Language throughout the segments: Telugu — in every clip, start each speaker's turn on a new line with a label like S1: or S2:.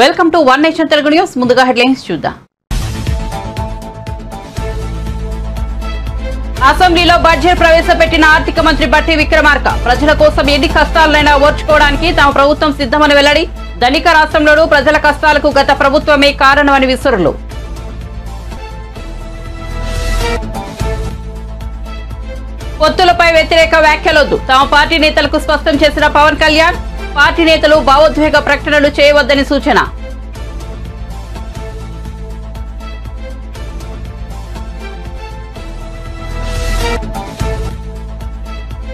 S1: Welcome to one nation Telugu news. ముందుగా హెడ్లైన్స్ చూద్దాం. అసెంబ్లీలో బడ్జెట్ ప్రవేశపెట్టిన ఆర్థిక మంత్రి బట్టి విక్రమార్క ప్రజల కోసం ఎన్ని కష్టాలైనా ఓర్చుకోవడానికి తమ ప్రభుత్వం సిద్ధమని వెల్లడి. ధనిక రాష్ట్రంలోనూ ప్రజల కష్టాలకు గత ప్రభుత్వమే కారణమని విసురులు. పొత్తులపై వ్యతిరేక వ్యాఖ్యలొద్దు తమ పార్టీ నేతలకు స్పష్టం చేసిన పవన్ కళ్యాణ్. పార్టీ నేతలు భావోద్వేగ ప్రకటనలు చేయవద్దని సూచన.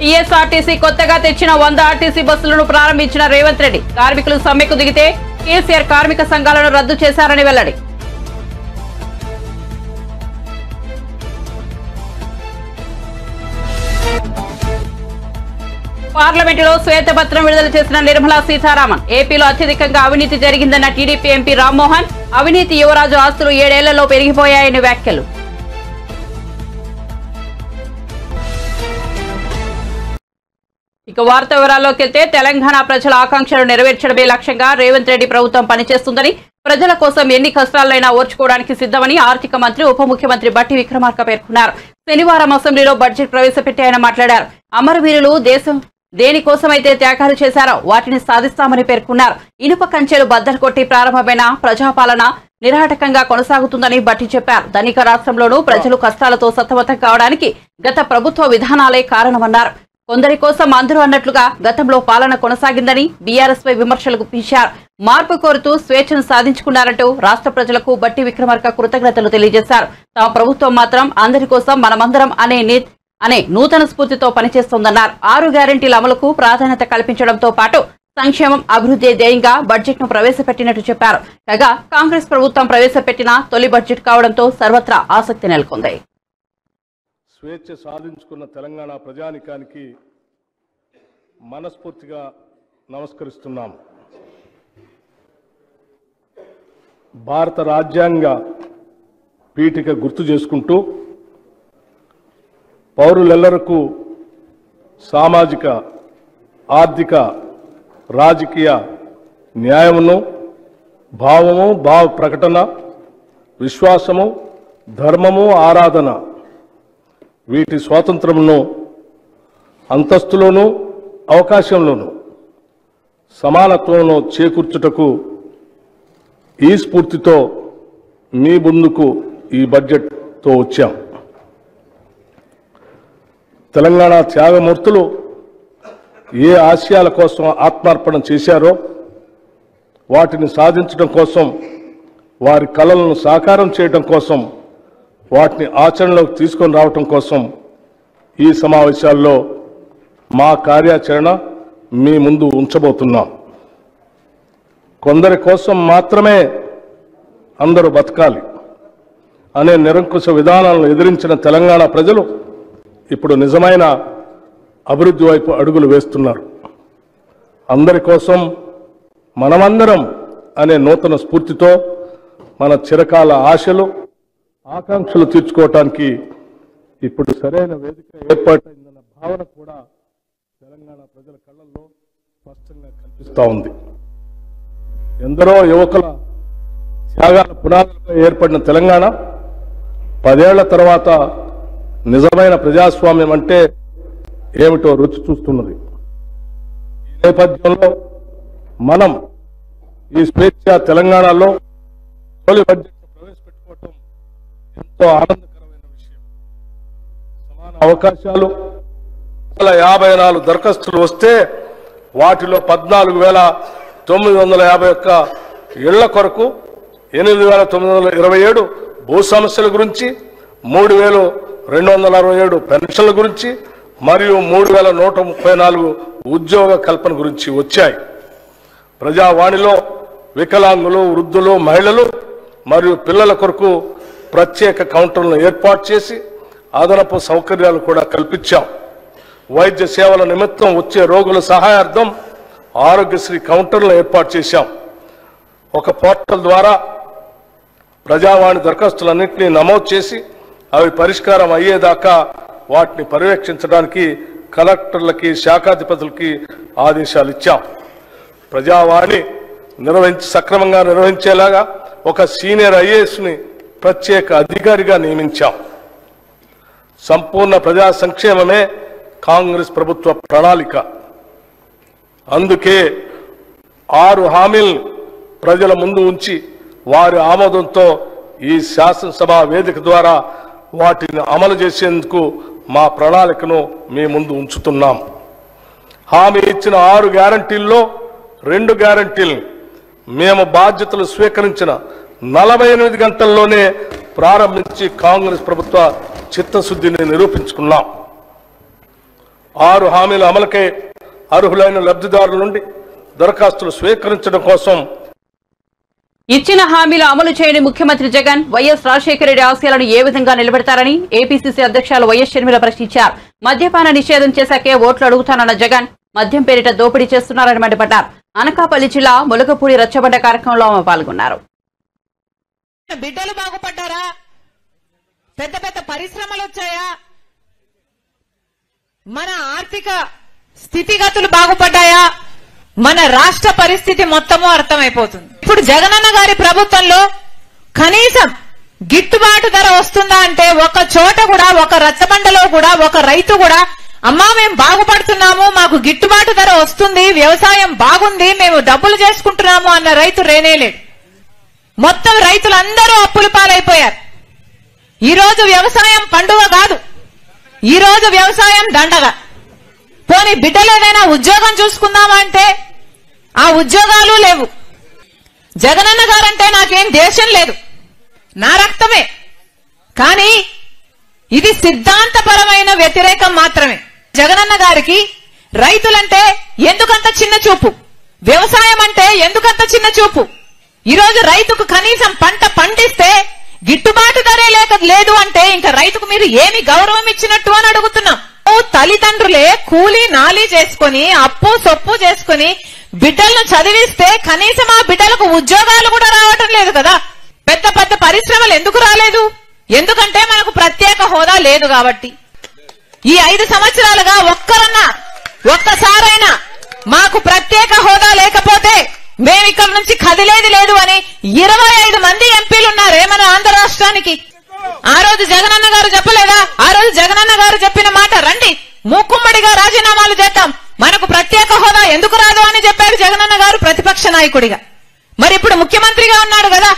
S1: టీఎస్ఆర్టీసీ కొత్తగా తెచ్చిన 100 ఆర్టీసీ బస్సులను ప్రారంభించిన రేవంత్ రెడ్డి. కార్మికులు సమ్మెకు దిగితే కేసీఆర్ కార్మిక సంఘాలను రద్దు చేశారని వెల్లడి. పార్లమెంటులో శ్వేతపత్రం విడుదల చేసిన నిర్మలా సీతారామన్. ఏపీలో అత్యధికంగా అవినీతి జరిగిందన్న టీడీపీ ఎంపీ రామ్మోహన్. అవినీతి యువరాజు ఆస్తులు 7 ఏళ్లలో పెరిగిపోయాయని వ్యాఖ్యలు. ఇక వార్త వివరాల్లోకి వెళ్తే తెలంగాణ ప్రజల ఆకాంక్షలు నెరవేర్చడమే లక్ష్యంగా రేవంత్ రెడ్డి ప్రభుత్వం పనిచేస్తుందని, ప్రజల కోసం ఎన్ని కష్టాలైనా ఓర్చుకోవడానికి సిద్ధమని ఆర్థిక మంత్రి ఉప ముఖ్యమంత్రి బట్టి విక్రమార్క పేర్కొన్నారు. శనివారం అసెంబ్లీలో బడ్జెట్ ప్రవేశపెట్టి ఆయన మాట్లాడారు. అమరవీరులు దేశం దేనికోసమైతే త్యాగాలు చేశారో వాటిని సాధిస్తామని పేర్కొన్నారు. ఇనుప కంచెలు బద్దలు కొట్టి ప్రారంభమైన ప్రజాపాలన నిరాటకంగా కొనసాగుతుందని బట్టి చెప్పారు. ధనిక రాష్ట్రంలోనూ ప్రజలు కష్టాలతో సతమతం కావడానికి గత ప్రభుత్వ విధానాలే కారణమన్నారు. కొందరి కోసం అందరూ అన్నట్లుగా గతంలో పాలన కొనసాగిందని బీఆర్ఎస్ పై విమర్శలకు పీశారు. మార్పు కోరుతూ స్వేచ్ఛను సాధించుకున్నారంటూ రాష్ట్ర ప్రజలకు బట్టి విక్రమార్క కృతజ్ఞతలు తెలియజేశారు. తమ ప్రభుత్వం మాత్రం అందరి కోసం మనమందరం అనే నూతన స్ఫూర్తితో పనిచేస్తోందన్నారు. 6 గ్యారెంటీల అమలుకు ప్రాధాన్యత కల్పించడంతో పాటు సంక్షేమం, అభివృద్ధి ధ్యేయంగా బడ్జెట్ ను ప్రవేశపెట్టినట్టు చెప్పారు. కాగా కాంగ్రెస్ ప్రభుత్వం ప్రవేశపెట్టిన తొలి బడ్జెట్ కావడంతో సర్వత్రా ఆసక్తి నెలకొంది.
S2: స్వేచ్ఛ సాధించుకున్న తెలంగాణ ప్రజానికానికి మనస్ఫూర్తిగా నమస్కరిస్తున్నాం. భారత రాజ్యాంగ పీఠిక గుర్తు చేసుకుంటూ పౌరులెల్లరకు సామాజిక, ఆర్థిక, రాజకీయ న్యాయమును, భావము, భావ ప్రకటన, విశ్వాసము, ధర్మము, ఆరాధన వీటి స్వాతంత్రమును అంతస్తులోనూ అవకాశంలోనూ సమానత్వంలో చేకూర్చుటకు ఈ స్ఫూర్తితో మీ ముందుకు ఈ బడ్జెట్తో వచ్చాం. తెలంగాణ త్యాగమూర్తులు ఏ ఆశయాల కోసం ఆత్మార్పణ చేశారో వాటిని సాధించడం కోసం, వారి కలలను సాకారం చేయడం కోసం, వాటిని ఆచరణలోకి తీసుకొని రావటం కోసం ఈ సమావేశాల్లో మా కార్యాచరణ మీ ముందు ఉంచబోతున్నాం. కొందరి కోసం మాత్రమే అందరూ బతకాలి అనే నిరంకుశ విధానాలను ఎదిరించిన తెలంగాణ ప్రజలు ఇప్పుడు నిజమైన అభివృద్ధి వైపు అడుగులు వేస్తున్నారు. అందరి కోసం మనమందరం అనే నూతన స్ఫూర్తితో మన చిరకాల ఆశలు, ఆకాంక్షలు తీర్చుకోవటానికి ఇప్పుడు సరైన వేదిక ఏర్పాటైందన్న భావన కూడా తెలంగాణ ప్రజల కళ్ళల్లో స్పష్టంగా కనిపిస్తూ ఉంది. ఎందరో యువకుల త్యాగాల పునాదులపై ఏర్పడిన తెలంగాణ 10 ఏళ్ల తర్వాత నిజమైన ప్రజాస్వామ్యం అంటే ఏమిటో రుచి చూస్తున్నది. ఈ నేపథ్యంలో మనం ఈ స్వేచ్ఛ తెలంగాణలో తొలి బడ్జెట్ ప్రవేశపెట్టుకోవటం ఎంతో ఆనందకరమైన విషయం. సమాన అవకాశాలు 54 దరఖాస్తులు వస్తే వాటిలో 14,951 ఇళ్ల కొరకు, 8,927 భూ సమస్యల గురించి, 3,267 పెన్షన్ల గురించి మరియు 3,134 ఉద్యోగ కల్పన గురించి వచ్చాయి. ప్రజావాణిలో వికలాంగులు, వృద్ధులు, మహిళలు మరియు పిల్లల కొరకు ప్రత్యేక కౌంటర్లను ఏర్పాటు చేసి అదనపు సౌకర్యాలు కూడా కల్పించాం. వైద్య సేవల నిమిత్తం వచ్చే రోగుల సహాయార్థం ఆరోగ్యశ్రీ కౌంటర్లను ఏర్పాటు చేశాం. ఒక పోర్టల్ ద్వారా ప్రజావాణి దరఖాస్తులన్నింటినీ నమోదు చేసి అవి పరిష్కారం అయ్యేదాకా వాటిని పర్యవేక్షించడానికి కలెక్టర్లకి, శాఖాధిపతులకి ఆదేశాలు ఇచ్చాం. ప్రజావాణి సక్రమంగా నిర్వహించేలాగా ఒక సీనియర్ ఐఏఎస్ని ప్రత్యేక అధికారిగా నియమించాం. సంపూర్ణ ప్రజా సంక్షేమమే కాంగ్రెస్ ప్రభుత్వ ప్రణాళిక. అందుకే 6 హామీలను ప్రజల ముందు ఉంచి వారి ఆమోదంతో ఈ శాసనసభ వేదిక ద్వారా వాటిని అమలు చేసేందుకు మా ప్రణాళికను మీ ముందు ఉంచుతున్నాం. హామీ ఇచ్చిన 6 గ్యారంటీల్లో 2 గ్యారంటీలు మేము బాధ్యతలు స్వీకరించిన 48 గంటల్లోనే ప్రారంభించి కాంగ్రెస్ ప్రభుత్వ చిత్తశుద్ధిని నిరూపించుకున్నాం. 6 హామీల అమలుకై అర్హులైన లబ్ధిదారుల నుండి దరఖాస్తులు స్వీకరించడం కోసం
S1: ఇచ్చిన హామీలు అమలు చేయని ముఖ్యమంత్రి జగన్ వైఎస్ రాజశేఖర రెడ్డి ఆశయాలను ఏ విధంగా నిలబెడతారని ఏపీసీసీ అధ్యక్షులు వైఎస్ షర్మిల ప్రశ్నించారు. మద్యపాన నిషేధం చేశాకే ఓట్లు అడుగుతానన్న జగన్ మద్యం పేరిట దోపిడీ చేస్తున్నారని మండిపడ్డారు. అనకాపల్లి జిల్లా ములగపూడి రచ్చబండ కార్యక్రమంలో ఆమె పాల్గొన్నారు.
S3: బిడ్డలు బాగుపడ్డారా? పెద్ద పెద్ద పరిశ్రమలు వచ్చాయా? మన ఆర్థిక స్థితిగతులు బాగుపడ్డాయా? మన రాష్ట్ర పరిస్థితి మొత్తము అర్థమైపోతుంది. ఇప్పుడు జగనన్న గారి ప్రభుత్వంలో కనీసం గిట్టుబాటు ధర వస్తుందా అంటే ఒక చోట కూడా, ఒక రచ్చబండలో కూడా ఒక రైతు కూడా అమ్మా మేము బాగుపడుతున్నాము, మాకు గిట్టుబాటు ధర వస్తుంది, వ్యవసాయం బాగుంది, మేము డబ్బులు చేసుకుంటున్నాము అన్న రైతు రేనేలేడు. మొత్తం రైతులందరూ అప్పుల పాలైపోయారు. ఈ రోజు వ్యవసాయం పండుగ కాదు, ఈ రోజు వ్యవసాయం దండగ. పోనీ బిడ్డలు ఏదైనా ఉద్యోగం చూసుకుందామా అంటే ఆ ఉద్యోగాలు లేవు. జగనన్న గారంటే నాకేం దేశం లేదు, నా రక్తమే. కానీ ఇది సిద్ధాంతపరమైన వ్యతిరేకం మాత్రమే. జగనన్న గారికి రైతులంటే ఎందుకంత చిన్న చూపు, వ్యవసాయం అంటే ఎందుకంత చిన్న చూపు? ఈ రోజు రైతుకు కనీసం పంట పండిస్తే గిట్టుబాటు ధరే లేదు అంటే ఇంకా రైతుకు మీరు ఏమి గౌరవం ఇచ్చినట్టు అని అడుగుతున్నాం. తల్లిదండ్రులే కూలీ నాలీ చేసుకుని అప్పు సొప్పు చేసుకుని బిడ్డలను చదివిస్తే కనీసం ఆ బిడ్డలకు ఉద్యోగాలు కూడా రావటం లేదు కదా. పెద్ద పెద్ద పరిశ్రమలు ఎందుకు రాలేదు? ఎందుకంటే మనకు ప్రత్యేక హోదా లేదు కాబట్టి. ఈ 5 సంవత్సరాలుగా ఒక్కసారైనా మాకు ప్రత్యేక హోదా లేకపోతే మేము ఇక్కడ నుంచి కదిలేది లేదు అని 25 మంది ఎంపీలు ఉన్నారే మన ఆంధ్ర రాష్ట్రానికి. ఆ రోజు జగనన్న గారు చెప్పలేదా? ఆ రోజు జగనన్న గారు చెప్పిన మాట, రండి మూకుమ్మడిగా రాజీనామాలు చేద్దాం, మనకు ప్రత్యేక హోదా ఎందుకు రాదు అని చెప్పాడు జగనన్న గారు ప్రతిపక్ష నాయకుడిగా. మరి ఇప్పుడు ముఖ్యమంత్రిగా ఉన్నాడు కదా,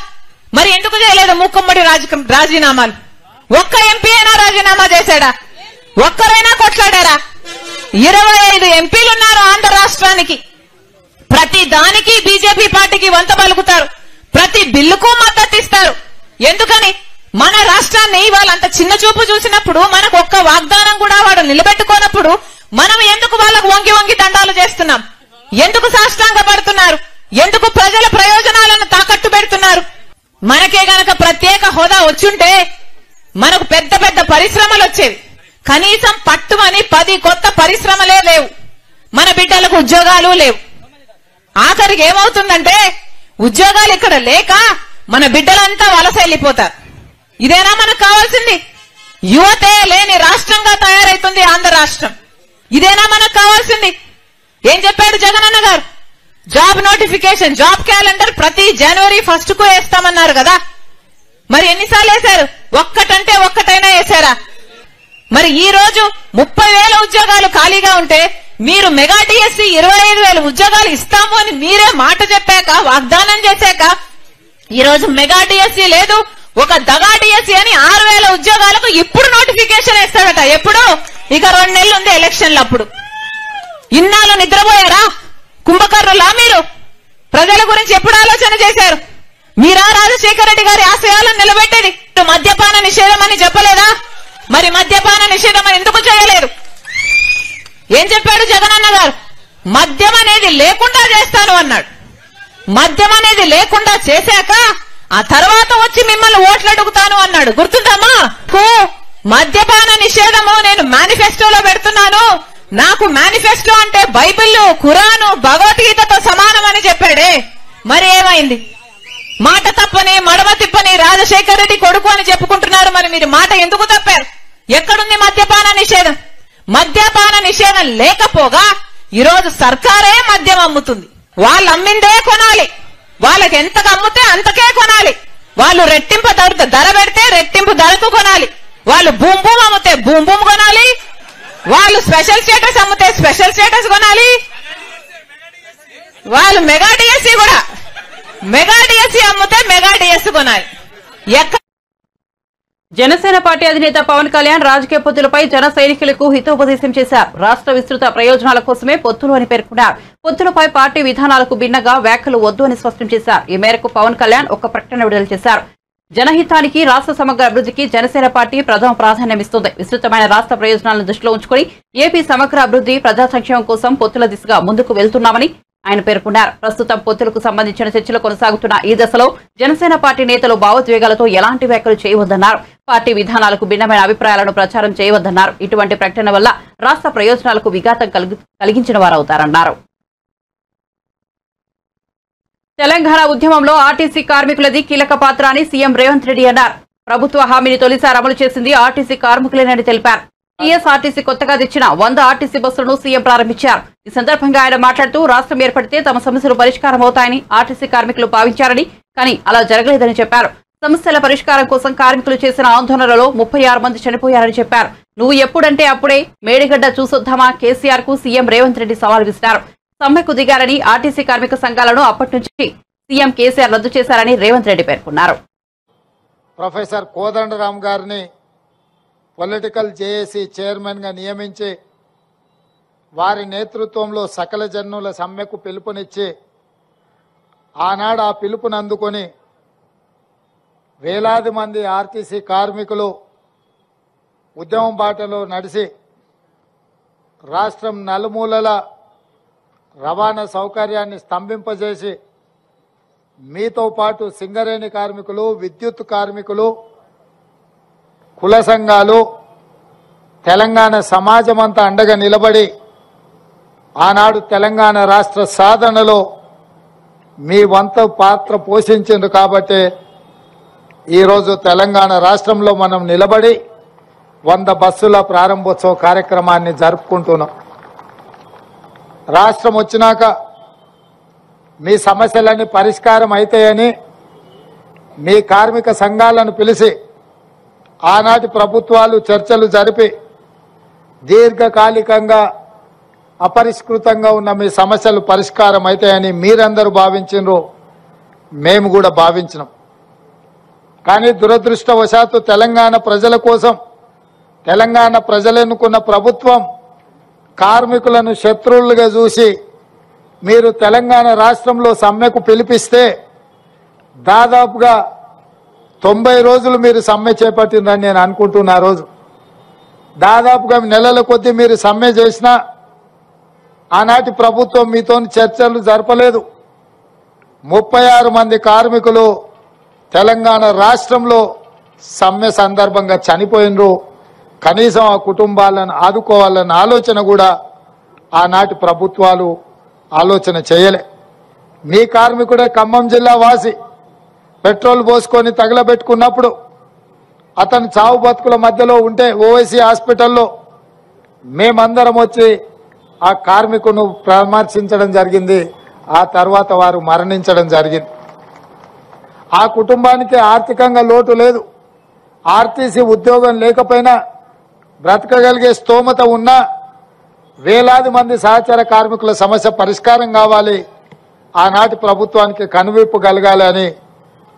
S3: మరి ఎందుకు చేయలేదు మూకుమ్మడి రాజీనామాలు? ఒక్క ఎంపీ అయినా రాజీనామా చేశాడా? ఒక్కరైనా కొట్లాడారా? 25 ఎంపీలు ఉన్నారు ఆంధ్ర రాష్ట్రానికి. ప్రతి దానికి బీజేపీ పార్టీకి వంత పలుకుతారు, ప్రతి బిల్లుకు మద్దతు ఇస్తారు. ఎందుకని? మన రాష్ట్రాన్ని వాళ్ళంత చిన్న చూపు చూసినప్పుడు, మనకు ఒక్క వాగ్దానం కూడా వాడు నిలబెట్టుకోనప్పుడు మనం ఎందుకు వాళ్ళకు వంగి వంగి దండాలు చేస్తున్నాం? ఎందుకు సాష్టాంగ పడుతున్నారు? ఎందుకు ప్రజల ప్రయోజనాలను తాకట్టు పెడుతున్నారు? మనకే గనక ప్రత్యేక హోదా వచ్చుంటే మనకు పెద్ద పెద్ద పరిశ్రమలు వచ్చేవి. కనీసం పట్టుమని 10 కొత్త పరిశ్రమలే లేవు, మన బిడ్డలకు ఉద్యోగాలు లేవు. ఆఖరికి ఏమవుతుందంటే ఉద్యోగాలు ఇక్కడ లేక మన బిడ్డలంతా వలస వెళ్ళిపోతారు. ఇదేనా మనకు కావాల్సింది? యువతే లేని రాష్ట్రంగా తయారైతుంది ఆంధ్ర రాష్ట్రం. ఇదేనా మనకు కావాల్సింది? ఏం చెప్పాడు జగనన్న గారు? జాబ్ నోటిఫికేషన్, జాబ్ క్యాలెండర్ ప్రతి జనవరి 1st కు వేస్తామన్నారు కదా. మరి ఎన్నిసార్లు వేశారు? ఒక్కటంటే ఒక్కటైనా వేశారా? మరి ఈ రోజు 30,000 ఉద్యోగాలు ఖాళీగా ఉంటే మీరు మెగా డిఎస్సి 25,000 ఉద్యోగాలు ఇస్తాము అని మీరే మాట చెప్పాక, వాగ్దానం చేశాక ఈ రోజు మెగా డిఎస్సి లేదు, ఒక దగా డిఎస్సి అని 6,000 ఉద్యోగాలకు ఇప్పుడు నోటిఫికేషన్ వేస్తాడట. ఎప్పుడు? ఇక 2 నెలలు ఉంది ఎలక్షన్లు. అప్పుడు ఇన్నాళ్ళు నిద్రపోయారా? కుంభకర్ణులా మీరు? ప్రజల గురించి ఎప్పుడు ఆలోచన చేశారు? మీరా రాజశేఖర రెడ్డి గారి ఆశయాలను నిలబెట్టేది? మద్యపాన నిషేధం అని చెప్పలేదా? మరి మద్యపాన నిషేధం అని ఎందుకు చేయలేదు? ఏం చెప్పాడు జగనన్న గారు? మద్యం అనేది లేకుండా చేస్తాను అన్నాడు. మద్యం అనేది లేకుండా చేశాక ఆ తర్వాత వచ్చి మిమ్మల్ని ఓట్లు అడుగుతాను అన్నాడు. గుర్తుందమ్మా? మద్యపాన నిషేధము నేను మేనిఫెస్టోలో పెడుతున్నాను, నాకు మేనిఫెస్టో అంటే బైబిల్, ఖురాను, భగవద్గీతతో సమానం అని చెప్పాడే. మరి ఏమైంది? మాట తప్పని మడమ తిప్పని రాజశేఖర రెడ్డి కొడుకు అని చెప్పుకుంటున్నారు. మరి మీరు మాట ఎందుకు తప్పారు? ఎక్కడుంది మద్యపాన నిషేధం? మద్యపాన నిషేధం లేకపోగా ఈరోజు సర్కారే మద్యం అమ్ముతుంది. వాళ్ళు అమ్మిందే కొనాలి. వాళ్ళకి ఎంతకు అమ్ముతే అంతకే కొనాలి. వాళ్ళు రెట్టింపు ధర పెడితే రెట్టింపు ధరకు కొనాలి. వాళ్ళు బూమ్ బూమ్ అమ్మితే బూమ్ బూమ్ కొనాలి. వాళ్ళు స్పెషల్ స్టేటస్ అమ్మితే స్పెషల్ స్టేటస్ కొనాలి. వాళ్ళు మెగా డిఎస్సి కూడా మెగా డిఎస్సి అమ్మితే మెగా డిఎస్సి కొనాలి.
S1: జనసేన పార్టీ అధినేత పవన్ కళ్యాణ్ రాజకీయ పొత్తులపై జన సైనికులకు హితోపదేశం చేశారు. రాష్ట్ర విస్తృత ప్రయోజనాల కోసమే పొత్తులు అని పేర్కొన్నారు. పొత్తులపై పార్టీ విధానాలకు భిన్నంగా వ్యాఖ్యలు వద్దు అని స్పష్టం చేశారు. ఈ మేరకు పవన్ కళ్యాణ్ ఒక ప్రకటన విడుదల చేశారు. జనహితానికి రాష్ట్ర సమగ్ర అభివృద్ధికి జనసేన పార్టీ ప్రథమ ప్రాధాన్యమిస్తుంది. విస్తృతమైన రాష్ట్ర ప్రయోజనాలను దృష్టిలో ఉంచుకుని ఏపీ సమగ్ర అభివృద్ధి ప్రజా సంక్షేమం కోసం పొత్తుల దిశగా ముందుకు వెళ్తున్నామని ఆయన పేర్కొన్నారు. ప్రస్తుతం పొత్తులకు సంబంధించిన చర్చలు కొనసాగుతున్న ఈ దశలో జనసేన పార్టీ నేతలు భావోద్వేగాలతో ఎలాంటి వ్యాఖ్యలు చేయవద్దన్నారు. పార్టీ విధానాలకు భిన్నమైన అభిప్రాయాలను ప్రచారం చేయవద్దన్నారు. ఇటువంటి ప్రకటన వల్ల రాష్ట్ర ప్రయోజనాలకు విఘాతం కలిగించిన వారవుతారన్నారు. తెలంగాణ ఉద్యమంలో ఆర్టీసీ కార్మికులది కీలక పాత్ర అని సీఎం రేవంత్ రెడ్డి అన్నారు. ప్రభుత్వ హామీని తొలిసారి అమలు చేసింది ఆర్టీసీ కార్మికులేనని తెలిపారు. టీఎస్ఆర్టీసీ కొత్తగా తెచ్చిన 100 ఆర్టీసీ బస్సులను సీఎం ప్రారంభించారు. ఈ సందర్భంగా ఆయన మాట్లాడుతూ రాష్ట్రం ఏర్పడితే తమ సమస్యలు పరిష్కారం అవుతాయని ఆర్టీసీ కార్మికులు భావించారని, కానీ అలా జరగలేదని చెప్పారు. సమస్యల పరిష్కారం కోసం కార్మికులు చేసిన ఆందోళనలో 36 మంది చనిపోయారని చెప్పారు. నువ్వు ఎప్పుడంటే అప్పుడే మేడిగడ్డ చూసొద్దామా కేసీఆర్ కు సీఎం రేవంత్ రెడ్డి సవాల్ విసిరారు. సమ్మెకు దిగారని, ఆర్టీసీ కార్మిక సంఘాలను అప్పటి నుంచి సీఎం కేసీఆర్ రద్దు చేశారని రేవంత్ రెడ్డి పేర్కొన్నారు.
S4: ప్రొఫెసర్ కోదండరామ్ గారిని పొలిటికల్ జేఏసీ చైర్మన్ గా నియమించి వారి నేతృత్వంలో సకల జనుల సమ్మెకు పిలుపునిచ్చి ఆనాడు ఆ పిలుపుని అందుకొని వేలాది మంది ఆర్టీసీ కార్మికులు ఉద్యమం బాటలో నడిచి రాష్ట్రం నలుమూలల రవాణా సౌకర్యాన్ని స్తంభింపజేసి మీతో పాటు సింగరేణి కార్మికులు, విద్యుత్ కార్మికులు, కుల సంఘాలు, తెలంగాణ సమాజమంతా అండగా నిలబడి ఆనాడు తెలంగాణ రాష్ట్ర సాధనలో మీ వంతు పాత్ర పోషించింది. కాబట్టి ఈరోజు తెలంగాణ రాష్ట్రంలో మనం నిలబడి 100 బస్సుల ప్రారంభోత్సవ కార్యక్రమాన్ని జరుపుకుంటున్నాం. రాష్ట్రం వచ్చినాక మీ సమస్యలన్నీ పరిష్కారం అవుతాయని మీ కార్మిక సంఘాలను పిలిచి ఆనాటి ప్రభుత్వాలు చర్చలు జరిపి దీర్ఘకాలికంగా అపరిష్కృతంగా ఉన్న మీ సమస్యలు పరిష్కారం అవుతాయని మీరందరూ భావించారు, మేము కూడా భావించినాం. కానీ దురదృష్టవశాత్తు తెలంగాణ ప్రజల కోసం తెలంగాణ ప్రజలెన్నుకున్న ప్రభుత్వం కార్మికులను శత్రువులుగా చూసి మీరు తెలంగాణ రాష్ట్రంలో సమ్మెకు పిలిపిస్తే దాదాపుగా 90 రోజులు మీరు సమ్మె చేపట్టిందని నేను అనుకుంటున్నా. రోజు దాదాపుగా నెలల కొద్దీ మీరు సమ్మె చేసినా ఆనాటి ప్రభుత్వం మీతో చర్చలు జరపలేదు. 36 మంది కార్మికులు తెలంగాణ రాష్ట్రంలో సమ్మె సందర్భంగా చనిపోయినరు. కనీసం ఆ కుటుంబాలను ఆదుకోవాలన్న ఆలోచన కూడా ఆనాటి ప్రభుత్వాలు ఆలోచన చేయలే. మీ కార్మికుడే ఖమ్మం జిల్లా వాసి పెట్రోల్ పోసుకొని తగలబెట్టుకున్నప్పుడు అతను చావు బతుకుల మధ్యలో ఉంటే ఓవైసీ హాస్పిటల్లో మేమందరం వచ్చి ఆ కార్మికును పరామర్శించడం జరిగింది. ఆ తర్వాత వారు మరణించడం జరిగింది. ఆ కుటుంబానికి ఆర్థికంగా లోటు లేదు. ఆర్టీసీ ఉద్యోగం లేకపోయినా బ్రతకగలిగే స్తోమత ఉన్నా వేలాది మంది సహచర కార్మికుల సమస్య పరిష్కారం కావాలి, ఆనాటి ప్రభుత్వానికి కనువిప్పు కలగాలి అని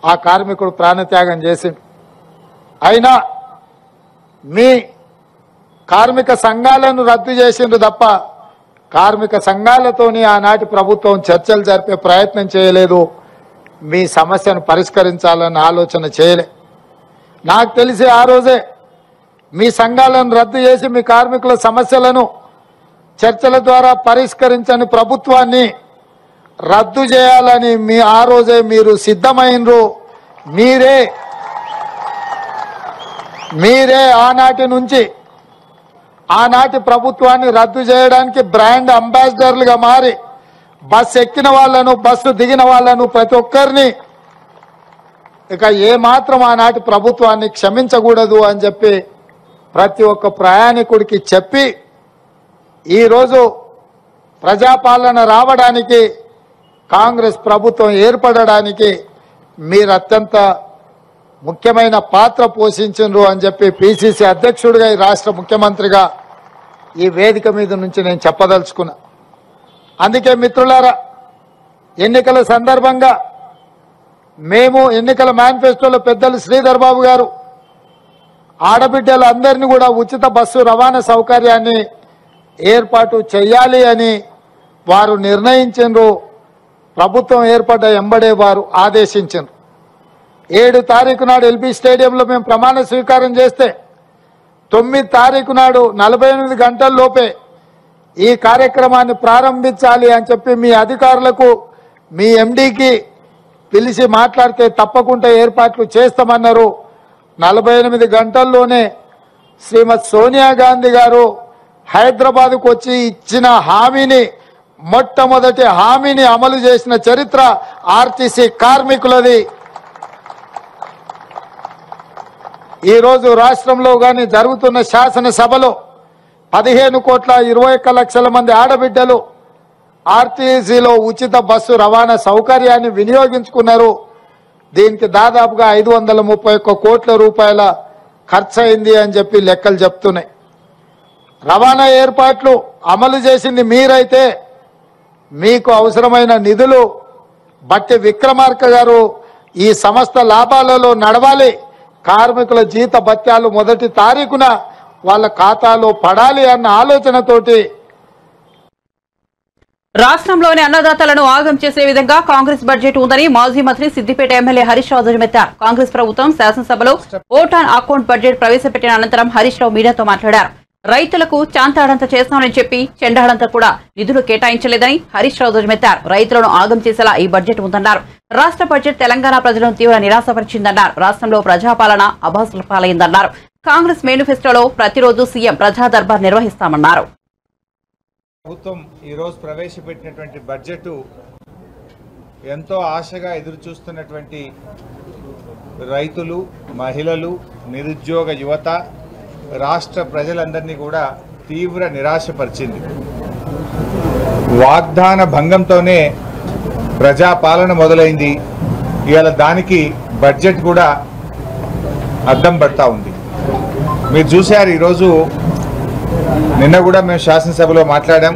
S4: ఆ కార్మికుడు ప్రాణత్యాగం చేసిండు. అయినా మీ కార్మిక సంఘాలను రద్దు చేసిండు తప్ప కార్మిక సంఘాలతోని ఆనాటి ప్రభుత్వం చర్చలు జరిపే ప్రయత్నం చేయలేదు. మీ సమస్యను పరిష్కరించాలన్న ఆలోచన చేయలే. నాకు తెలిసి ఆ రోజే మీ సంఘాలను రద్దు చేసి మీ కార్మికుల సమస్యలను చర్చల ద్వారా పరిష్కరించని ప్రభుత్వాన్ని రద్దు చేయాలని ఆ రోజే మీరు సిద్ధమైనరు. మీరే ఆనాటి నుంచి ఆనాటి ప్రభుత్వాన్ని రద్దు చేయడానికి బ్రాండ్ అంబాసిడర్లుగా మారి బస్సు ఎక్కిన వాళ్ళను, బస్సు దిగిన వాళ్ళను ప్రతి ఒక్కరిని ఇక ఏమాత్రం ఆనాటి ప్రభుత్వాన్ని క్షమించకూడదు అని చెప్పి ప్రతి ఒక్క ప్రయాణికుడికి చెప్పి ఈరోజు ప్రజాపాలన రావడానికి కాంగ్రెస్ ప్రభుత్వం ఏర్పడడానికి మీరు అత్యంత ముఖ్యమైన పాత్ర పోషించారు అని చెప్పి పిసిసి అధ్యక్షుడిగా ఈ రాష్ట్ర ముఖ్యమంత్రిగా ఈ వేదిక మీద నుంచి నేను చెప్పదలుచుకున్నా. అందుకే మిత్రులారా, ఎన్నికల సందర్భంగా మేము ఎన్నికల మేనిఫెస్టోలో పెద్దలు శ్రీధర్ బాబు గారు ఆడబిడ్డలందరినీ కూడా ఉచిత బస్సు రవాణా సౌకర్యాన్ని ఏర్పాటు చేయాలి అని వారు నిర్ణయించారు. ప్రభుత్వం ఏర్పడ్డ ఎంబడే వారు ఆదేశించారు. 7 తారీఖు నాడు ఎల్బీ స్టేడియంలో మేము ప్రమాణ స్వీకారం చేస్తే 9 తారీఖు నాడు 48 గంటల్లోపే ఈ కార్యక్రమాన్ని ప్రారంభించాలి అని చెప్పి మీ అధికారులకు మీ ఎండీకి పిలిచి మాట్లాడితే తప్పకుండా ఏర్పాట్లు చేస్తామన్నారు. 48 గంటల్లోనే శ్రీమతి సోనియా గాంధీ గారు హైదరాబాద్కు వచ్చి ఇచ్చిన హామీని, మొట్టమొదటి హామీని అమలు చేసిన చరిత్ర ఆర్టీసీ కార్మికులది. ఈరోజు రాష్ట్రంలో కానీ జరుగుతున్న శాసనసభలో 15,21,00,000 మంది ఆడబిడ్డలు ఆర్టీసీలో ఉచిత బస్సు రవాణా సౌకర్యాన్ని వినియోగించుకున్నారు. దీనికి దాదాపుగా 531 కోట్ల రూపాయల ఖర్చు అయింది అని చెప్పి లెక్కలు చెప్తున్నాయి. రవాణా ఏర్పాట్లు అమలు చేసింది మీరైతే మీకు అవసరమైన నిధులు బట్టి విక్రమార్క గారు ఈ సంస్థ లాభాలలో నడవాలి, కార్మికుల జీత భత్యాలు 1 తారీఖున వాళ్ళ ఖాతాలో పడాలి అన్న ఆలోచనతోటి
S1: రాష్ట్రంలోని అన్నదాతలను ఆగం చేసే విధంగా కాంగ్రెస్ బడ్జెట్ ఉందని మాజీ మంత్రి సిద్దిపేట ఎమ్మెల్యే హరీష్ రావు దుర్మెత్తారు. కాంగ్రెస్ ప్రభుత్వం శాసనసభలో ఓట్ ఆన్ అకౌంట్ బడ్జెట్ ప్రవేశపెట్టిన అనంతరం హరీష్ రావు మీడియాతో మాట్లాడారు. రైతులకు చాంతాడంత చేస్తామని చెప్పి చెండాడంత కూడా నిధులు కేటాయించలేదని హరీష్ రావు దుర్మెత్తారు. రైతులను ఆగం చేసేలా ఈ బడ్జెట్ ఉందన్నారు. రాష్ట్ర బడ్జెట్ తెలంగాణ ప్రజలను తీవ్ర నిరాశపరిచిందన్నారు. రాష్ట్రంలో ప్రజాపాలన అభాసుల పాలైందన్నారు. కాంగ్రెస్ మేనిఫెస్టోలో ప్రతిరోజు సీఎం ప్రజా దర్బార్ నిర్వహిస్తామన్నారు.
S5: ప్రభుత్వం ఈరోజు ప్రవేశపెట్టినటువంటి బడ్జెట్ ఎంతో ఆశగా ఎదురు చూస్తున్నటువంటి రైతులు, మహిళలు, నిరుద్యోగ యువత, రాష్ట్ర ప్రజలందరినీ కూడా తీవ్ర నిరాశపరిచింది. వాగ్దాన భంగంతోనే ప్రజాపాలన మొదలైంది. ఇవాళ దానికి బడ్జెట్ కూడా అద్దం పడతా ఉంది. మీరు చూశారు, ఈరోజు నిన్న కూడా మేము శాసనసభలో మాట్లాడాం.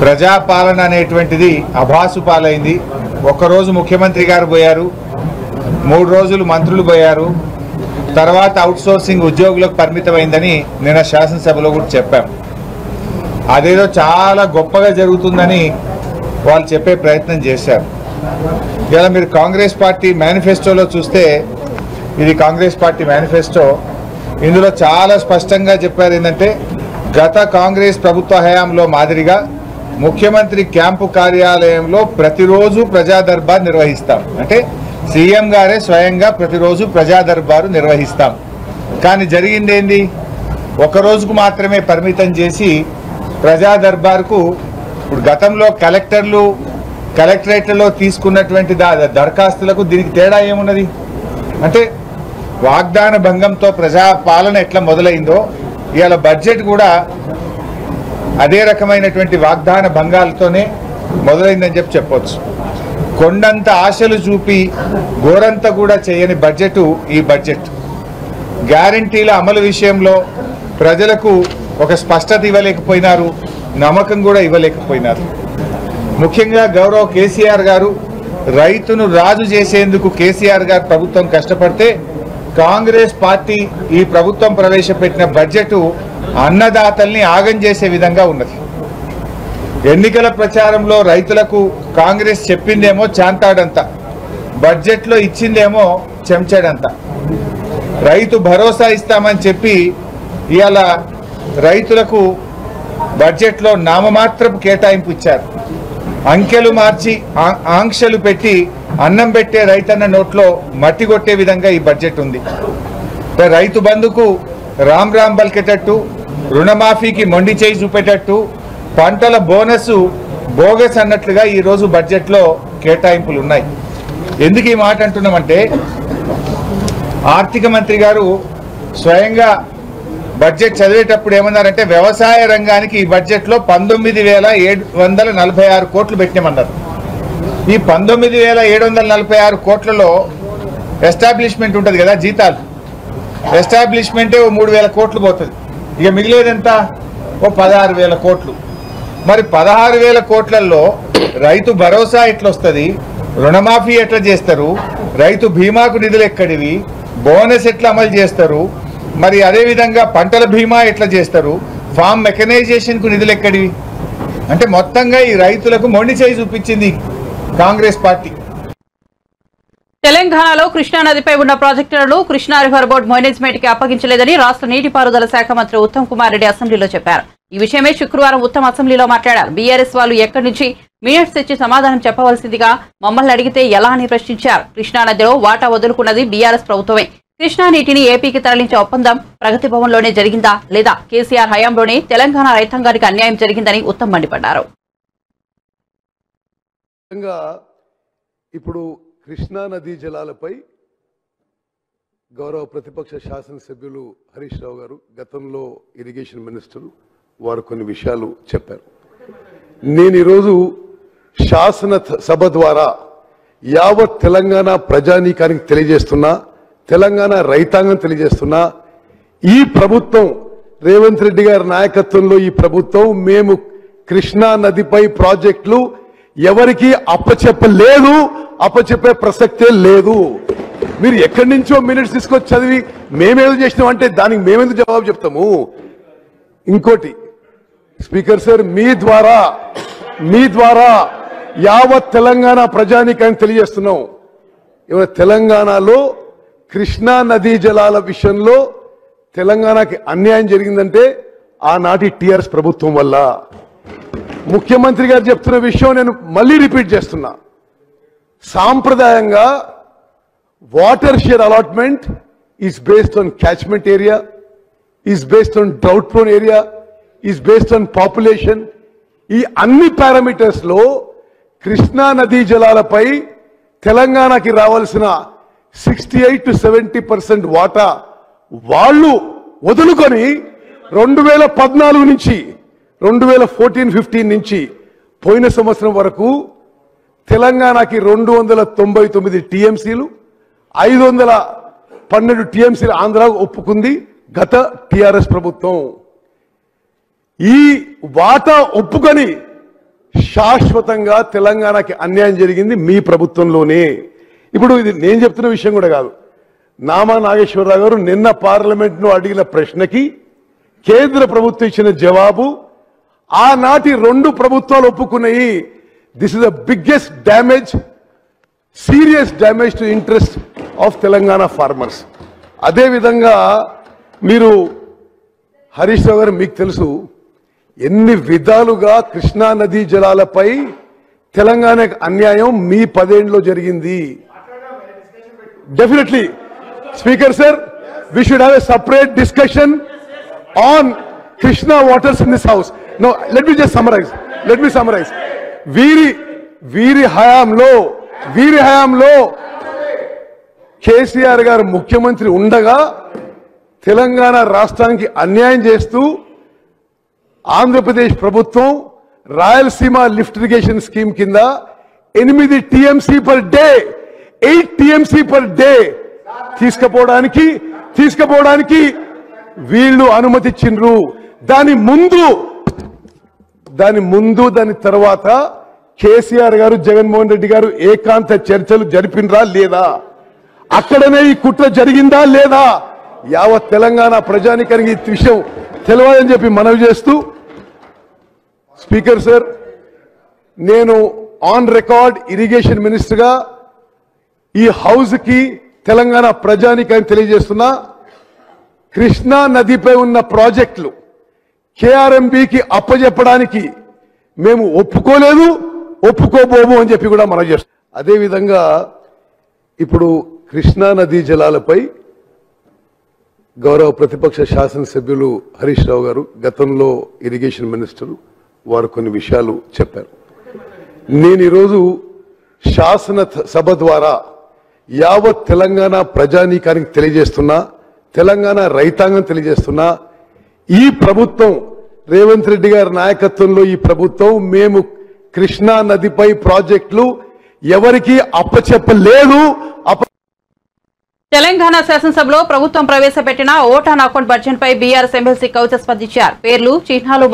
S5: ప్రజాపాలన అనేటువంటిది అభాసు పాలైంది. ఒక్కరోజు ముఖ్యమంత్రి గారు పోయారు, 3 రోజులు మంత్రులు పోయారు, తర్వాత అవుట్సోర్సింగ్ ఉద్యోగులకు పరిమితమైందని నిన్న శాసనసభలో కూడా చెప్పాం. అదేదో చాలా గొప్పగా జరుగుతుందని వాళ్ళు చెప్పే ప్రయత్నం చేశారు. ఇలా మీరు కాంగ్రెస్ పార్టీ మేనిఫెస్టోలో చూస్తే, ఇది కాంగ్రెస్ పార్టీ మేనిఫెస్టో, ఇందులో చాలా స్పష్టంగా చెప్పారు ఏంటంటే, గత కాంగ్రెస్ ప్రభుత్వ హయాంలో మాదిరిగా ముఖ్యమంత్రి క్యాంపు కార్యాలయంలో ప్రతిరోజు ప్రజా దర్బార్ నిర్వహిస్తాం. అంటే సీఎం గారే స్వయంగా ప్రతిరోజు ప్రజా దర్బారు నిర్వహిస్తాం. కానీ జరిగింది ఏంది, ఒక రోజుకు మాత్రమే పరిమితం చేసి ప్రజా దర్బార్కు ఇప్పుడు గతంలో కలెక్టరేట్లలో తీసుకున్నటువంటి దరఖాస్తులకు దీనికి తేడా ఏమున్నది అంటే, వాగ్దాన భంగంతో ప్రజాపాలన ఎట్లా మొదలైందో ఇవాళ బడ్జెట్ కూడా అదే రకమైనటువంటి వాగ్దాన భంగాలతోనే మొదలైందని చెప్పొచ్చు. కొండంత ఆశలు చూపి గోరంత కూడా చేయని బడ్జెట్ ఈ బడ్జెట్. గ్యారంటీల అమలు విషయంలో ప్రజలకు ఒక స్పష్టత ఇవ్వలేకపోయినారు, నమ్మకం కూడా ఇవ్వలేకపోయినారు. ముఖ్యంగా గౌరవ కేసీఆర్ గారు రైతును రాజు చేసేందుకు కేసీఆర్ గారు ప్రభుత్వం కష్టపడితే, కాంగ్రెస్ పార్టీ ఈ ప్రభుత్వం ప్రవేశపెట్టిన బడ్జెట్ అన్నదాతల్ని ఆగం చేసే విధంగా ఉన్నది. ఎన్నికల ప్రచారంలో రైతులకు కాంగ్రెస్ చెప్పిందేమో చాంతాడంత, బడ్జెట్లో ఇచ్చిందేమో చెంచాడంత. రైతు భరోసా ఇస్తామని చెప్పి ఇవాళ రైతులకు బడ్జెట్లో నామమాత్రపు కేటాయింపు ఇచ్చారు. అంకెలు మార్చి ఆంక్షలు పెట్టి అన్నం పెట్టే రైతన్న నోట్లో మట్టి కొట్టే విధంగా ఈ బడ్జెట్ ఉంది. రైతు బంధుకు రామ్ రామ్ పలికేటట్టు, రుణమాఫీకి మొండి చేయి చూపేటట్టు, పంటల బోనస్ బోగస్ అన్నట్లుగా ఈరోజు బడ్జెట్లో కేటాయింపులు ఉన్నాయి. ఎందుకు ఈ మాట అంటున్నామంటే, ఆర్థిక మంత్రి గారు స్వయంగా బడ్జెట్ చదివేటప్పుడు ఏమన్నారంటే వ్యవసాయ రంగానికి ఈ బడ్జెట్లో 19,746 కోట్లు పెట్టినామన్నారు. ఈ 19,746 కోట్లలో ఎస్టాబ్లిష్మెంట్ ఉంటుంది కదా, జీతాలు ఎస్టాబ్లిష్మెంటే 3,000 కోట్లు పోతుంది. ఇక మిగిలేదంత 16,000 కోట్లు. మరి 16,000 కోట్లలో రైతు భరోసా ఎట్లా వస్తుంది, రుణమాఫీ ఎట్లా చేస్తారు, రైతు బీమాకు నిధులు ఎక్కడివి, బోనస్ ఎట్లా అమలు చేస్తారు, మరి అదేవిధంగా పంటల బీమా ఎట్లా చేస్తారు, ఫామ్ మెకనైజేషన్ కు నిధులు ఎక్కడివి అంటే మొత్తంగా ఈ రైతులకు మొండి చేయి చూపించింది కాంగ్రెస్ పార్టీ.
S1: తెలంగాణలో కృష్ణా నదిపై ఉన్న ప్రాజెక్టులను కృష్ణా రివర్ బోర్డు మేనేజ్మెంట్ కి అప్పగించలేదని రాష్ట్ర నీటిపారుదల శాఖ మంత్రి ఉత్తమ్ కుమార్ రెడ్డి అసెంబ్లీలో చెప్పారు. ఈ విషయమే శుక్రవారం ఉత్తమ్ అసెంబ్లీలో మాట్లాడారు. బీఆర్ఎస్ వాళ్ళు ఎక్కడి నుంచి మినిట్స్ తెచ్చి సమాధానం చెప్పవలసిందిగా మమ్మల్ని అడిగితే ఎలా అని ప్రశ్నించారు. కృష్ణా నదిలో వాటా వదులుకున్నది బీఆర్ఎస్ ప్రభుత్వమే. కృష్ణా నీటిని ఏపీకి తరలించే ఒప్పందం ప్రగతి భవన్లోనే జరిగిందా లేదా కేసీఆర్ హయాంలోనే తెలంగాణ రైతాంగానికి అన్యాయం జరిగిందని ఉత్తమ్ మండిపడ్డారు.
S6: ఇప్పుడు కృష్ణా నదీ జలాలపై గౌరవ ప్రతిపక్ష శాసనసభ్యులు హరీష్ రావు గారు, గతంలో ఇరిగేషన్ మినిస్టర్, వారు కొన్ని విషయాలు చెప్పారు. నేను ఈరోజు శాసనసభ ద్వారా యావత్ తెలంగాణ ప్రజానీకానికి తెలియజేస్తున్నా, తెలంగాణ రైతాంగం తెలియజేస్తున్నా, ఈ ప్రభుత్వం రేవంత్ రెడ్డి గారి నాయకత్వంలో ఈ ప్రభుత్వం మేము కృష్ణా నదిపై ప్రాజెక్టులు ఎవరికి అప్పచెప్పలేదు, అప్పచెప్పే ప్రసక్తే లేదు. మీరు ఎక్కడి నుంచో మినిట్స్ తీసుకొచ్చి చదివి మేమేదో చేసినాం అంటే దానికి మేమెందుకు జవాబు చెప్తాము. ఇంకోటి స్పీకర్ సార్, మీ ద్వారా యావత్ తెలంగాణ ప్రజానీకానికి తెలియజేస్తున్నాం, ఏమైనా తెలంగాణలో కృష్ణా నదీ జలాల విషయంలో తెలంగాణకి అన్యాయం జరిగిందంటే ఆనాటి టీఆర్ఎస్ ప్రభుత్వం వల్ల. ముఖ్యమంత్రి గారు చెప్తున్న విషయం నేను మళ్ళీ రిపీట్ చేస్తున్నా. సాంప్రదాయంగా water share allotment is based on catchment area, is based on drought prone area, is based on population. ఈ అన్ని పారామీటర్స్ లో కృష్ణా నదీ జలాలపై తెలంగాణకి రావాల్సిన 68 to 70% వాటా వాళ్ళు వదులుకొని 2014 నుంచి 2014-15 నుంచి పోయిన సంవత్సరం వరకు తెలంగాణకి 299 టీఎంసీలు, 512 టీఎంసీలు ఆంధ్ర ఒప్పుకుంది గత టీఆర్ఎస్ ప్రభుత్వం. ఈ వాటా ఒప్పుకొని శాశ్వతంగా తెలంగాణకి అన్యాయం జరిగింది మీ ప్రభుత్వంలోనే. ఇప్పుడు ఇది నేను చెప్తున్న విషయం కూడా కాదు. నామా నాగేశ్వరరావు గారు నిన్న పార్లమెంట్ లో అడిగిన ప్రశ్నకి కేంద్ర ప్రభుత్వం ఇచ్చిన జవాబు ఆనాటి 2 ప్రభుత్వాలు ఒప్పుకున్నాయి. This is the biggest damage, serious damage to interest of Telangana farmers. అదేవిధంగా మీరు హరీష్ రావు గారు, మీకు తెలుసు ఎన్ని విధాలుగా కృష్ణా నదీ జలాలపై తెలంగాణకు అన్యాయం మీ 10 ఏళ్లలో జరిగింది. Definitely, Speaker sir, we should have a separate discussion on Krishna waters in this house. No, let me just summarize. వీరి హయాంలో కేసీఆర్ గారు ముఖ్యమంత్రి ఉండగా తెలంగాణ రాష్ట్రానికి అన్యాయం చేస్తూ ఆంధ్రప్రదేశ్ ప్రభుత్వం రాయలసీమ లిఫ్ట్ ఇరిగేషన్ స్కీమ్ కింద 8 TMC per day 8 TMC per day తీసుకుపోవడానికి వీళ్ళు అనుమతిచ్చిండ్రు. దాని తర్వాత కేసీఆర్ గారు, జగన్మోహన్ రెడ్డి గారు ఏకాంత చర్చలు జరిపినరా లేదా, అక్కడనే ఈ కుట్ర జరిగిందా లేదా, యావత్ తెలంగాణ ప్రజానికానికి ఈ విషయం తెలియాలని చెప్పి మనవి చేస్తూ, స్పీకర్ సార్, నేను ఆన్ రికార్డ్ ఇరిగేషన్ మినిస్టర్గా ఈ హౌస్ కి తెలంగాణ ప్రజానికానికి తెలియజేస్తున్నా, కృష్ణా నదిపై ఉన్న ప్రాజెక్టులు కేఆర్ఎంబీకి అప్పజెప్పడానికి మేము ఒప్పుకోలేదు, ఒప్పుకోబోము అని చెప్పి కూడా మనం చేస్తాం. అదేవిధంగా ఇప్పుడు కృష్ణా నదీ జలాలపై గౌరవ ప్రతిపక్ష శాసనసభ్యులు హరీష్ రావు గారు, గతంలో ఇరిగేషన్ మినిస్టర్, వారు కొన్ని విషయాలు చెప్పారు. నేను ఈరోజు శాసనసభ ద్వారా యావత్ తెలంగాణ ప్రజానీకానికి తెలియజేస్తున్నా, తెలంగాణ రైతాంగం తెలియజేస్తున్నా, ఈ ప్రభుత్వం రేవంత్ రెడ్డి గారి నాయకత్వంలో ఈ ప్రభుత్వం మేము కృష్ణా నదిపై ప్రాజెక్టులు ఎవరికి అప్పచెప్పలేదు.
S1: తెలంగాణ శాసనసభలో ప్రభుత్వం ప్రవేశపెట్టిన ఓటాన్ అకౌంట్ బడ్జెట్ పై బీఆర్ఎస్ ఎమ్మెల్సీ కవిత స్పందించారు. పేర్లు చిహ్నాలు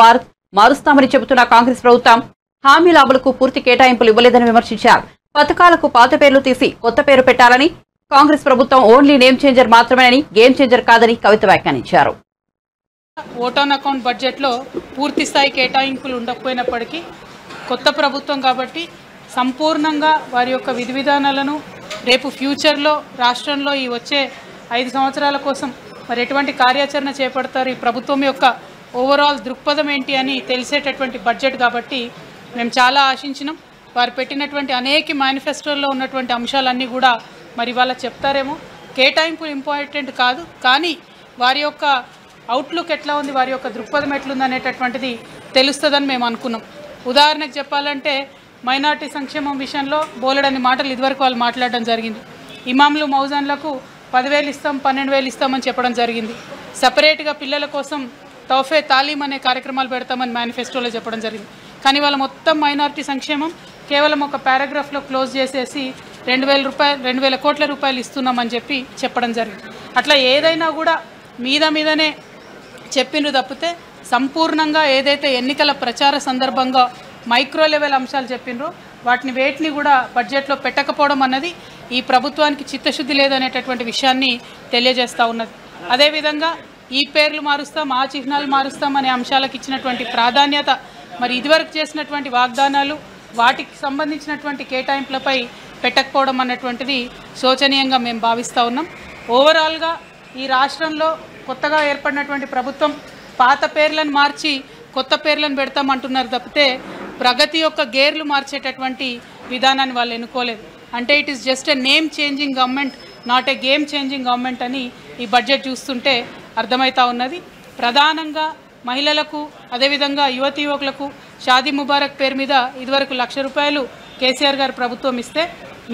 S1: మారుస్తామని చెబుతున్న కాంగ్రెస్ ప్రభుత్వం హామీల అమలుకు పూర్తి కేటాయింపులు ఇవ్వలేదని విమర్శించారు. పథకాలకు పాత పేర్లు తీసి కొత్త పేరు పెట్టాలని, కాంగ్రెస్ ప్రభుత్వం ఓన్లీ నేమ్ చేంజర్ మాత్రమేనని, గేమ్ చేంజర్ కాదని కవిత వ్యాఖ్యానించారు.
S7: ఓటాన్ అకౌంట్ బడ్జెట్లో పూర్తి స్థాయి కేటాయింపులు ఉండకపోయినప్పటికీ కొత్త ప్రభుత్వం కాబట్టి సంపూర్ణంగా వారి యొక్క విధి విధానాలను రేపు ఫ్యూచర్లో రాష్ట్రంలో ఈ వచ్చే 5 సంవత్సరాల కోసం మరి ఎటువంటి కార్యాచరణ చేపడతారు, ఈ ప్రభుత్వం యొక్క ఓవరాల్ దృక్పథం ఏంటి అని తెలిసేటటువంటి బడ్జెట్ కాబట్టి మేము చాలా ఆశించినాం. వారు పెట్టినటువంటి అనేక మేనిఫెస్టోల్లో ఉన్నటువంటి అంశాలన్నీ కూడా మరి వాళ్ళ చెప్తారేమో. కేటాయింపులు ఇంపార్టెంట్ కాదు, కానీ వారి యొక్క అవుట్లుక్ ఎట్లా ఉంది, వారి యొక్క దృక్పథం ఎట్లుంది అనేటటువంటిది తెలుస్తుందని మేము అనుకున్నాం. ఉదాహరణకు చెప్పాలంటే మైనార్టీ సంక్షేమం విషయంలో బోలెడని మాటలు ఇదివరకు వాళ్ళు మాట్లాడడం జరిగింది. ఇమాంలు మౌజాన్లకు 10,000 ఇస్తాం, 12,000 ఇస్తామని చెప్పడం జరిగింది. సపరేట్గా పిల్లల కోసం తోఫే తాలీం అనే కార్యక్రమాలు పెడతామని మేనిఫెస్టోలో చెప్పడం జరిగింది. కానీ వాళ్ళ మొత్తం మైనార్టీ సంక్షేమం కేవలం ఒక పారాగ్రాఫ్లో క్లోజ్ చేసేసి 2,000 కోట్ల రూపాయలు ఇస్తున్నామని చెప్పడం జరిగింది. అట్లా ఏదైనా కూడా మీదనే చెప్పిండ్రు తప్పితే సంపూర్ణంగా ఏదైతే ఎన్నికల ప్రచార సందర్భంగా మైక్రో లెవెల్ అంశాలు చెప్పిండ్రో వాటిని వేటిని కూడా బడ్జెట్లో పెట్టకపోవడం అన్నది ఈ ప్రభుత్వానికి చిత్తశుద్ధి లేదనేటటువంటి విషయాన్ని తెలియజేస్తూ ఉన్నది. అదేవిధంగా ఈ పేర్లు మారుస్తాం, ఆ చిహ్నాలు మారుస్తాం అనే అంశాలకు ఇచ్చినటువంటి ప్రాధాన్యత, మరి ఇదివరకు చేసినటువంటి వాగ్దానాలు వాటికి సంబంధించినటువంటి కేటాయింపులపై పెట్టకపోవడం అన్నటువంటిది శోచనీయంగా మేము భావిస్తూ ఉన్నాం. ఓవరాల్గా ఈ రాష్ట్రంలో కొత్తగా ఏర్పడినటువంటి ప్రభుత్వం పాత పేర్లను మార్చి కొత్త పేర్లను పెడతామంటున్నారు తప్పితే ప్రగతి యొక్క గేర్లు మార్చేటటువంటి విధానాన్ని వాళ్ళు ఎన్నుకోలేదు. అంటే it is just a name changing government, not a game changing government అని ఈ బడ్జెట్ చూస్తుంటే అర్థమవుతా ఉన్నది. ప్రధానంగా మహిళలకు, అదేవిధంగా యువతీ యువకులకు షాదీ ముబారక్ పేరు మీద ఇదివరకు 1,00,000 రూపాయలు కేసీఆర్ గారు ప్రభుత్వం ఇస్తే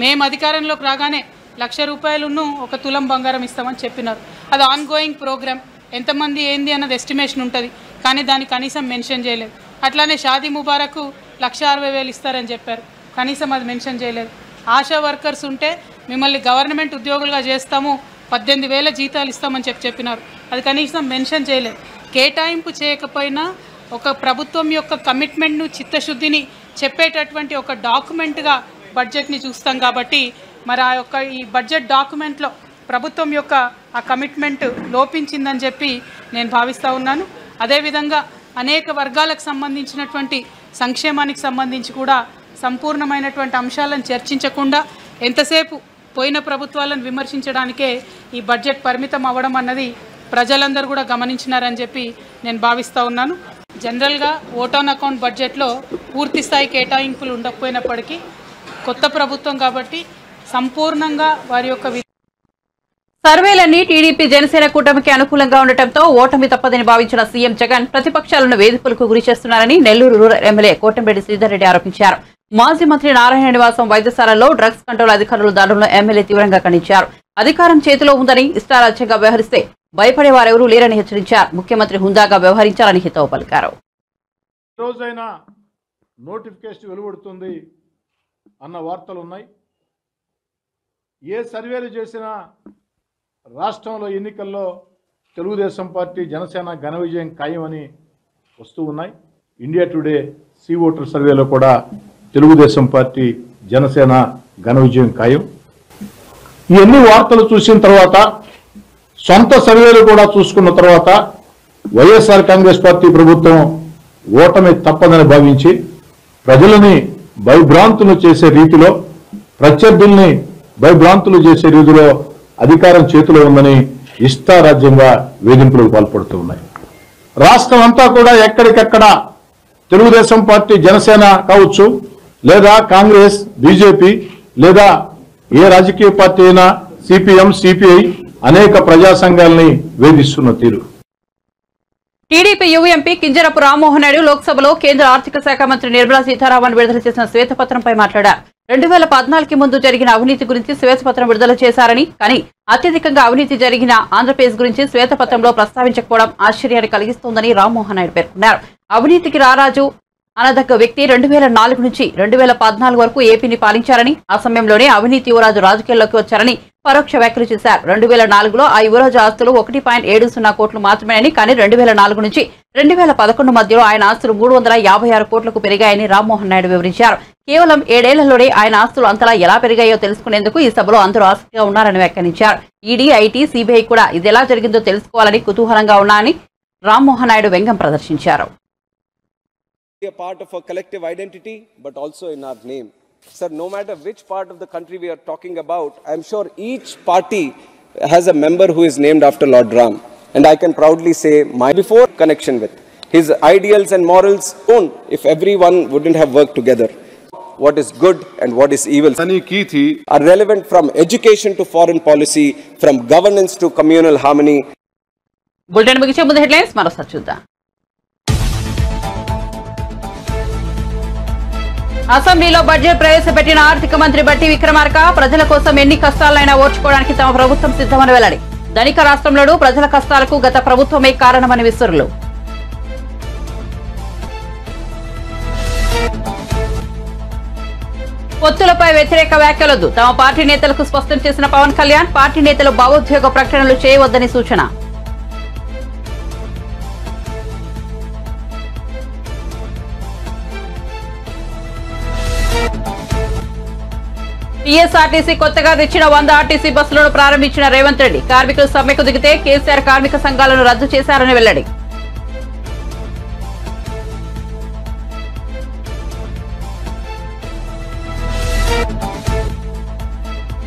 S7: మేము అధికారంలోకి రాగానే 1,00,000 రూపాయలను 1 తులం బంగారం ఇస్తామని చెప్పినారు. అది ఆన్ గోయింగ్ ప్రోగ్రామ్, ఎంతమంది ఏంది అన్నది ఎస్టిమేషన్ ఉంటుంది, కానీ దాన్ని కనీసం మెన్షన్ చేయలేదు. అట్లానే షాదీ ముబారక్ 1,60,000 ఇస్తారని చెప్పారు, కనీసం అది మెన్షన్ చేయలేదు. ఆశా వర్కర్స్ ఉంటే మిమ్మల్ని గవర్నమెంట్ ఉద్యోగులుగా చేస్తాము, 18,000 జీతాలు ఇస్తామని చెప్పినారు, అది కనీసం మెన్షన్ చేయలేదు. కేటాయింపు చేయకపోయినా ఒక ప్రభుత్వం యొక్క కమిట్మెంట్ను, చిత్తశుద్ధిని చెప్పేటటువంటి ఒక డాక్యుమెంట్గా బడ్జెట్ని చూస్తాం. కాబట్టి మరి ఆ యొక్క ఈ బడ్జెట్ డాక్యుమెంట్లో ప్రభుత్వం యొక్క ఆ కమిట్మెంట్ లోపించిందని చెప్పి నేను భావిస్తూ ఉన్నాను. అదేవిధంగా అనేక వర్గాలకు సంబంధించినటువంటి సంక్షేమానికి సంబంధించి కూడా సంపూర్ణమైనటువంటి అంశాలను చర్చించకుండా ఎంతసేపు పోయిన ప్రభుత్వాలను విమర్శించడానికే ఈ బడ్జెట్ పరిమితం అవ్వడం అన్నది ప్రజలందరూ కూడా గమనించినారని చెప్పి నేను భావిస్తూ ఉన్నాను. జనరల్గా ఓటాన్ అకౌంట్ బడ్జెట్లో పూర్తి స్థాయి కేటాయింపులు ఉండకపోయినప్పటికీ కొత్త ప్రభుత్వం కాబట్టి సంపూర్ణంగా వారి యొక్క
S1: సర్వేలన్నీ టీడీపీ జనసేన కూటమికి అనుకూలంగా ఉండటంతో ఓటమి తప్పదని భావించిన సీఎం జగన్ ప్రతిపక్షాలను వేధింపులకు గురి చేస్తున్నారని నెల్లూరు రూరల్ ఎమ్మెల్యే కోటంరెడ్డి శ్రీధర్ రెడ్డి ఆరోపించారు. మాజీ మంత్రి నారాయణ నివాసం వైద్యశాలలో డ్రగ్స్ కంట్రోల్ అధికారుల దాడులను ఎమ్మెల్యే తీవ్రంగా ఖండించారు. అధికారం చేతిలో ఉందని ఇష్టారాజ్యంగా వ్యవహరిస్తే భయపడేవారెవరూ లేరని హెచ్చరించారు. ముఖ్యమంత్రి హుందాగా వ్యవహరించాలని హితవు పలికారు.
S8: రోజైనా నోటిఫికేషన్ వెలువడుతుంది అన్న వార్తలు ఉన్నాయి. ఏ సర్వేలు చేసినా రాష్ట్రంలో ఎన్నికల్లో తెలుగుదేశం పార్టీ, జనసేన ఘన విజయం ఖాయమని వస్తూ ఉన్నాయి. ఇండియా టుడే సీ ఓటర్ సర్వేలో కూడా తెలుగుదేశం పార్టీ, జనసేన ఘన విజయం ఖాయం. ఇవన్నీ వార్తలు చూసిన తర్వాత, సొంత సర్వేలు కూడా చూసుకున్న తర్వాత వైఎస్ఆర్ కాంగ్రెస్ పార్టీ ప్రభుత్వం ఓటమి తప్పదని భావించి ప్రజలని భయభ్రాంతులు చేసే రీతిలో, ప్రత్యర్థుల్ని భయభ్రాంతులు చేసే రీతిలో అధికారం చేతిలో ఉందని ఇష్టారాజ్యంగా వేధింపులకు పాల్పడుతూ ఉన్నాయి. రాష్ట్రం అంతా కూడా ఎక్కడికెక్కడ తెలుగుదేశం పార్టీ, జనసేన కావచ్చు, లేదా కాంగ్రెస్, బీజేపీ, లేదా ఏ రాజకీయ పార్టీ అయినా, సిపిఎం, సిపిఐ అనేక ప్రజా సంఘాలని వేధిస్తున్న తీరు.
S1: టీడీపీ యువఎంపీ కింజరపు రామ్మోహన్ నాయుడు లోక్సభలో కేంద్ర ఆర్థిక శాఖ మంత్రి నిర్మలా సీతారామన్ విడుదల చేసిన శ్వేతపత్రంపై మాట్లాడారు. 2014కి ముందు జరిగిన అవినీతి గురించి శ్వేతపత్రం విడుదల చేశారని, కానీ అత్యధికంగా అవినీతి జరిగిన ఆంధ్రప్రదేశ్ గురించి శ్వేతపత్రంలో ప్రస్తావించకపోవడం ఆశ్చర్యాన్ని కలిగిస్తోందని రామ్మోహన్ నాయుడు పేర్కొన్నారు. అవినీతికి రారాజు అనదగ్గ వ్యక్తి 2004 నుంచి 2014 వరకు ఏపీని పాలించారని, ఆ సమయంలోనే అవినీతి యువరాజు రాజకీయాల్లోకి వచ్చారని పరోక్ష వ్యాఖ్యలు చేశారు. 2004లో ఆ యువరాజు ఆస్తులు 1.70 కోట్లు మాత్రమేనని, కానీ 2004 నుంచి 2011 మధ్యలో ఆయన ఆస్తులు 356 కోట్లకు పెరిగాయని రామ్మోహన్ నాయుడు వివరించారు. కేవలం 7 ఏళ్లలోనే ఆయన ఆస్తులు అంతలా ఎలా పెరిగాయో తెలుసుకునేందుకు ఈ సభలో అందరూ ఆసక్తిగా ఉన్నారని వ్యాఖ్యానించారు. ఈడీ, ఐటీ, సిబిఐ కూడా ఇది ఎలా జరిగిందో తెలుసుకోవాలని కుతూహలంగా ఉన్నారని రామ్మోహన్ నాయుడు వ్యంగ్యం ప్రదర్శించారు.
S9: A part of a collective identity, but also in our name. Sir, no matter which part of the country we are talking about, I'm sure each party has a member who is named after Lord Ram. And I can proudly say my before connection with his ideals and morals own if everyone wouldn't have worked together. What is good and what is evil are relevant from education to foreign policy, from governance to communal harmony.
S1: Bulletin ముగించే ముందు హెడ్లైన్స్ మరోసారి చూద్దాం. అసెంబ్లీలో బడ్జెట్ ప్రవేశపెట్టిన ఆర్థిక మంత్రి బట్టి విక్రమార్క ప్రజల కోసం ఎన్ని కష్టాలైనా ఓర్చుకోవడానికి తమ ప్రభుత్వం సిద్ధమని వెల్లడి. ధనిక రాష్ట్రంలోనూ ప్రజల కష్టాలకు గత ప్రభుత్వమే కారణమని విసురులు. పొత్తులపై వ్యతిరేక వ్యాఖ్యలొద్దు, తమ పార్టీ నేతలకు స్పష్టం చేసిన పవన్ కళ్యాణ్. పార్టీ నేతలు భావోద్వేగ ప్రకటనలు చేయవద్దని సూచన. టీఎస్ఆర్టీసీ కొత్తగా తెచ్చిన 100 ఆర్టీసీ బస్సులను ప్రారంభించిన రేవంత్ రెడ్డి. కార్మికులు సమ్మెకు దిగితే కేసీఆర్ కార్మిక సంఘాలను రద్దు చేశారని వెల్లడి.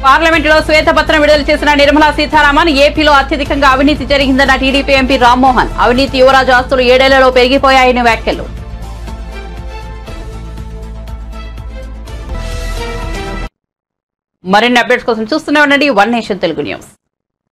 S1: పార్లమెంటులో శ్వేతపత్రం విడుదల చేసిన నిర్మలా సీతారామన్. ఏపీలో అత్యధికంగా అవినీతి జరిగిందన్న టీడీపీ ఎంపీ రామ్మోహన్. అవినీతి యువరాజు ఆస్తులు 7 ఏళ్లలో పెరిగిపోయాయని వ్యాఖ్యలు. మరిన్ని అప్డేట్స్ కోసం చూస్తూనే ఉండండి వన్ నేషన్ తెలుగు న్యూస్.